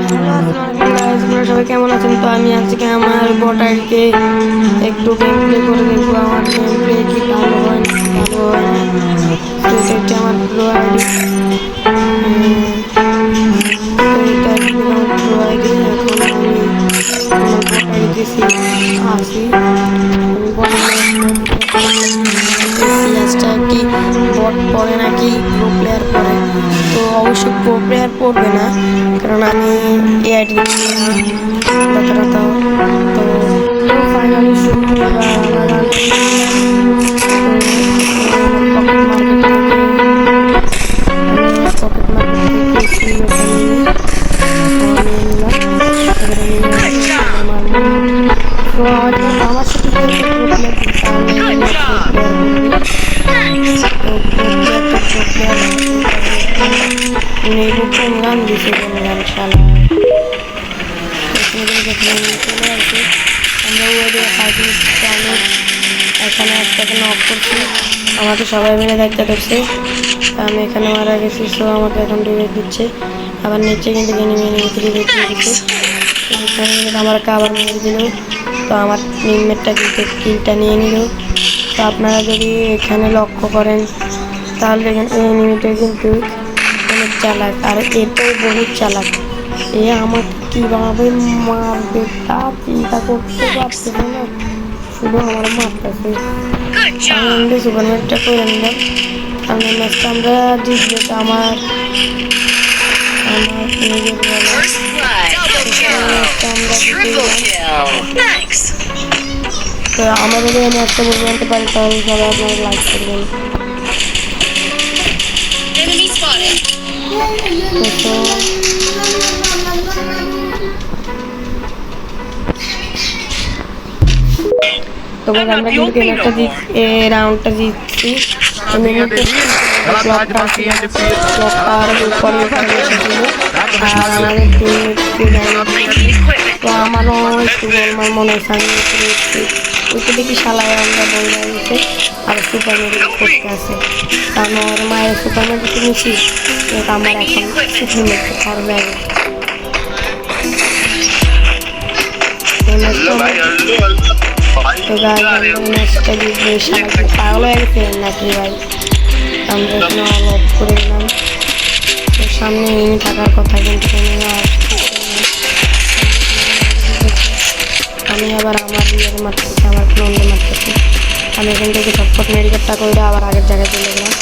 আপনারা সবাই কেমন আছেন? তো আমি আজকে আমার বটারকে একটু গেম প্লে করে দেখবো আমার গেম প্লে কি ভালো হয় না ভালো হয় না। তো এটা হচ্ছে আমার প্রো আইডি, এটা আমার প্রো আইডি। এখন আমি আমার বটারকে আসি, সিরিয়াসটা কি বট পড়ে নাকি প্রো প্লেয়ার পড়ে? তো অবশ্যই প্রো প্লেয়ার পড়বে না, কারণ আমি এআইডি তো ফাইনালি শুরু পকেট আমার সাথে গান দিছে গান শালা চলে আসি আমরা ওদের এখানে একটাকে নক করছি, আমাকে সবাই মিলে দায়িত্ব করছে। আমি এখানে মারা গেছি, সো আমাকে এখন রিভেট দিচ্ছে। আবার নিচে কিন্তু রিভেট দিয়ে দিচ্ছে, এখানে কিন্তু আমাকে আবার মেরে দিল। তো আমার টিমমেটটা কিন্তু কিলটা নিয়ে নিল। তো আপনারা যদি এখানে লক্ষ্য করেন তাহলে দেখেন এই এনিমিটা কিন্তু অনেক চালাক, আর এটাও বহুত চালাক। এ আমাকে কীভাবে মারবে তা চিন্তা করতে পারছে না, শুধু আমার মারতেছে। আমি সুপার ম্যাচটা করে নিলাম, সামনের ম্যাচটা আমরা জিতবে। তো আমার নিজের তো আমরা যদি এই ম্যাচটা বুঝে আনতে পারি তাহলে সবাই আপনারা লাইক করবেন। তো আমরা কিন্তু ম্যাচটা রাউন্ডটা জিতছি। তো আমারও একটু গোলমাল মনে হচ্ছে, আমি ওইটা দেখি শালায় আমরা বই গেছে আর সুপার মেডিকেল করতে আছে। আমার মায়ের সুপার মেডিকেল নিচ্ছি, আমার এখন সুপার মেডিকেল খাওয়ার ব্যাগে পাগল হয়ে গেছে নাকি ভাই? আমরা এখানে অল অফ করে দিলাম। তো সামনে এমনি থাকার কথা, কিন্তু আমি আবার আমার ইয়ের মারতেছি, আমার ক্লোনকে মারতেছি। আমি এখান থেকে ঝটপট মেডিকেলটা করে আবার আগের জায়গায় চলে গেলাম।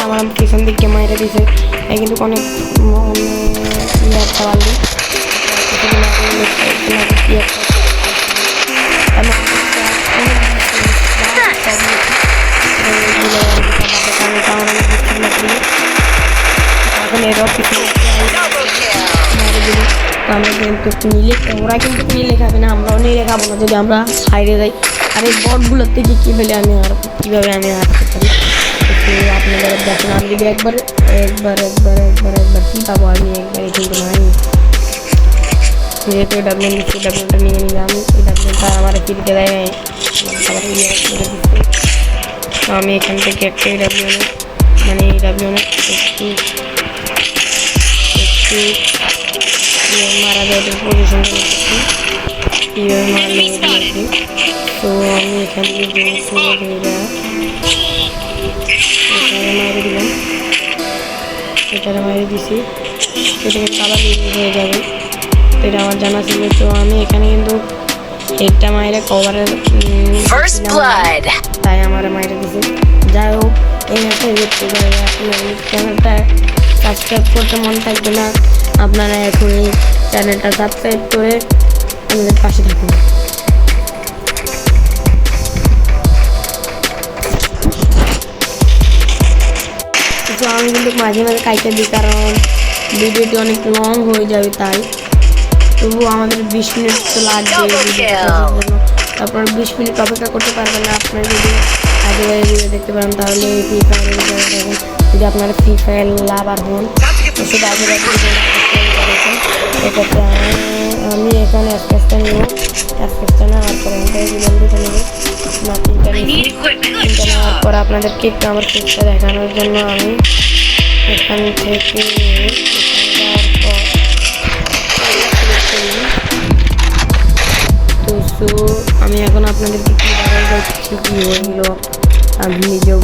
আমার পিছন দিকে মাইরে দিছে, কিন্তু অনেক পারলি আমরা কিন্তু নিলে, ওরা কিন্তু নিলে খাবে না, আমরাও নিলে খাবো না যদি আমরা হাইরে যাই। আর এই বটগুলোর থেকে কী হলে আমি আর কীভাবে আমি হারতে পারি আপনারা দেখেন। আমি যদি একবার কী পাবো, আমি একবার কিন্তু নাই। যেহেতু ডাব্লিউটা নিয়ে নিলাম, এই ডাব্লিউটা আমার কিনতে দেয় নাই, তো আমি এখান থেকে একটা এই ডাব্লিউ একটু মারা যায় পজিশন কীভাবে মারলে দিয়েছি। তো আমি এখান থেকে মাইরে দিলাম, এটারে মাইরে দিছি, সেটাকে কালার হয়ে যাবে। তো এটা আমার জানা ছিল। তো আমি এখানে কিন্তু একটা মাইরে কভারের তাই আমার মাইরে দিছি। যাই হোক, এই ম্যাচটা দেখতে পারে আপনার চ্যানেলটা সাবস্ক্রাইব করতে মনে থাকবে না, আপনারা এখন এই চ্যানেলটা সাবস্ক্রাইব করে আমাদের পাশে থাকুন। তো আমি কিন্তু মাঝে মাঝে কাইতে দিই, কারণ ভিডিওটি অনেক লং হয়ে যাবে, তাই তবু আমাদের 20 মিনিট তো লাগবে জন্য। তারপর 20 মিনিট অপেক্ষা করতে পারবেন না। আপনারা যদি আগে ভিডিও দেখতে পারেন তাহলে ফ্রি ফায়ারের ভিডিও দেখেন। যদি আপনারা ফ্রি ফায়ার লাভার হন তো সেটা আগে এটাতে আমি এখানে আস্তে নেবো, আস্তে নেওয়ার পরে এখানে বিলন দিতে নেবো না, তিনটা নেওয়ার পর আপনাদেরকে একটু আমার চেষ্টা দেখানোর জন্য আমি এখান থেকে তো সো আমি এখন আপনাদেরকে কি দেখাই যাচ্ছি কি হইলো আমি নিজেও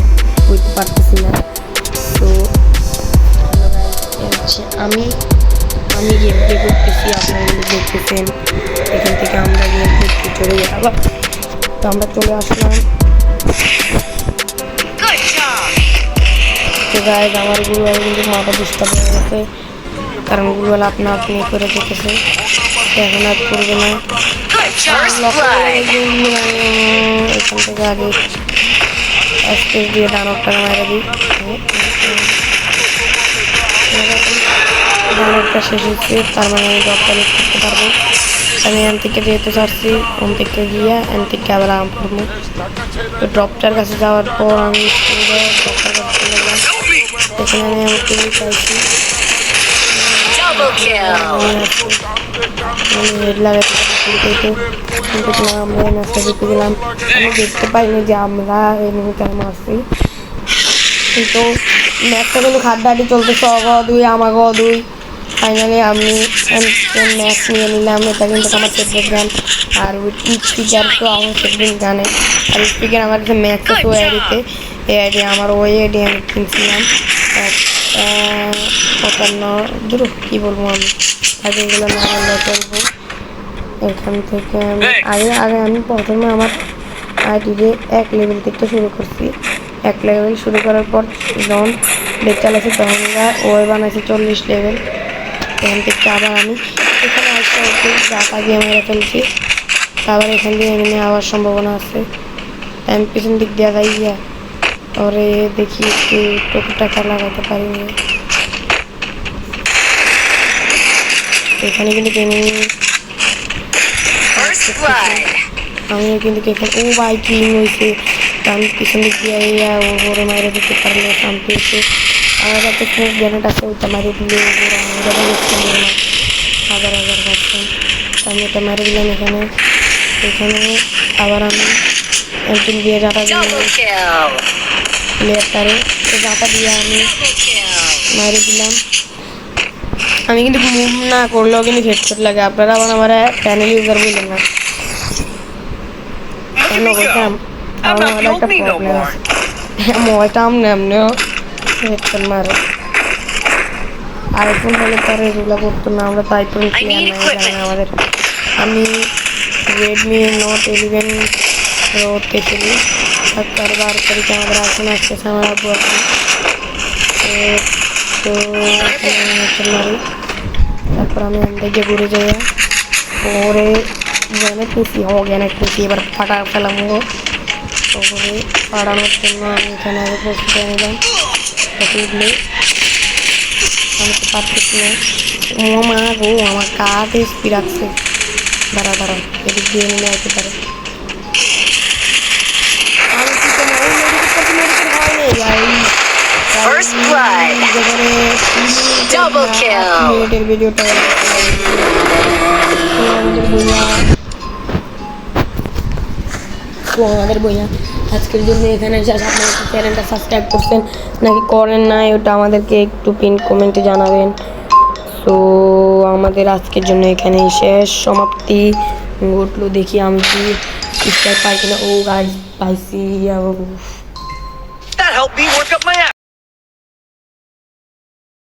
বুঝতে পারতেছি না। তো আমি গেম প্লে করতেছি, আপনারা দেখতেছেন এখান থেকে আমরা গেম প্লে চলে যাই আবার। তো আমরা চলে আসলাম। তো গাইজ আমার গুগল কিন্তু মাথা ডিস্টার্ব হয়ে গেছে, কারণ গুগল আপনা আপনি করে যেতেছে, এখন আর করবে না। এখান থেকে আগে স্পেস দিয়ে দানবটা মারা দিই। দানবটা শেষ হচ্ছে, তার মানে আমি ড্রপটা লিখ করতে পারবো। আমি এন থেকে যেতে চাচ্ছি, ওন থেকে গিয়ে এন থেকে আবার আম করবো। তো ড্রপটার কাছে যাওয়ার পর আমি ড্রপটার কাছে চলে গেলাম। এখানে আমি আমার টিভি চাইছি, হেড লাগাতে কিন্তু আমরা এই ম্যাচটা জিতে গেলাম। আমি দেখতে পাইনি যে আমরা এই মুহূর্তে মারছি, কিন্তু ম্যাচটা কিন্তু খাড্ডাহাড্ডি চলতেছে, অগদুই আমাগদুই। ফাইনালি আমি ম্যাচ নিয়ে নিলাম। এটা কিন্তু আমার ফেভারিট গান, আর স্পিকার তো আমার ফেভারিট গানে। আর স্পিকার আমার কাছে ম্যাচ তো এডিতে এই আইডি আমার ওই আইডি আমি কিনছিলাম 55 কী বলবো আমি আগে এগুলো না বললে চলবো। এখান থেকে আমি আগে আমি প্রথমে আমার আইডিতে 1 লেভেল থেকে শুরু করছি। 1 লেভেল শুরু করার পর যখন ডেট চালাচ্ছি তখন ওই বানাইছি 40 লেভেল। এখান থেকে আবার আমি এখানে আসতে হচ্ছে ডাটা দিয়ে মেরে ফেলছি, আবার এখান দিয়ে এমনি আওয়ার সম্ভাবনা আছে। আমি পিছন দিক দিয়ে যাই গিয়া পরে দেখি একটু টাকা লাগাতে পারিনি। এখানে কিন্তু আমি কিন্তু ও ভাই কিং হয়েছে, আমি পিছন দিক দিয়ে ওরে মাইরে দিতে পারলে শান্তি হচ্ছে। আমার কাছে খুব গ্যানেট আছে, ওইটা মারি দিলে হাজার পাচ্ছেন। আমি এটা মারি দিলাম এখানে। আবার আমি একজন দিয়ে যাটা প্লেয়ারটারে যাটা দিয়ে আমি মারি দিলাম। আমি কিন্তু মুভ না করলেও কিন্তু হেডশট লাগে। আপনারা আবার আমার প্যানেল ইউজার বললেন না কেন বলতাম, আমার একটা প্রবলেম আছে, মোবাইলটা এমনিও হেডশট মারে। আইফোন হলে তার এগুলো করতো না, আমরা তো আইফোন প্লেয়ার নাই আমাদের। আমি রেডমি নোট 11 প্রোতে খেলি, 12 তারিখে আমাদের আইফোন আসতেছে আমার আব্বু আছে। তো মারি, তারপর আমি থেকে ঘুরে যাই পরে গ্যানেট নিচ্ছি এবার ফাটা ফেলাম। ওপরে ফাটানোর জন্য আমি এখানে আগে প্রস্তুতি নিলাম। উঠলে আমি তো পারতেছি না, মা গো আমার কাঁধে স্পিড আসছে। দাঁড়া এদিক দিয়ে নিলে আসতে পারে। মিনিটের ভিডিওটা আমাদের বইয়া আজকের জন্য এখানে আপনারা চ্যানেলটা সাবস্ক্রাইব করছেন নাকি করেন নাই ওটা আমাদেরকে একটু পিন কমেন্টে জানাবেন। তো আমাদের আজকের জন্য এখানেই শেষ সমাপ্তি ঘটলো। দেখি আমি কি পাই কিনা। ও গাইস পাইছি।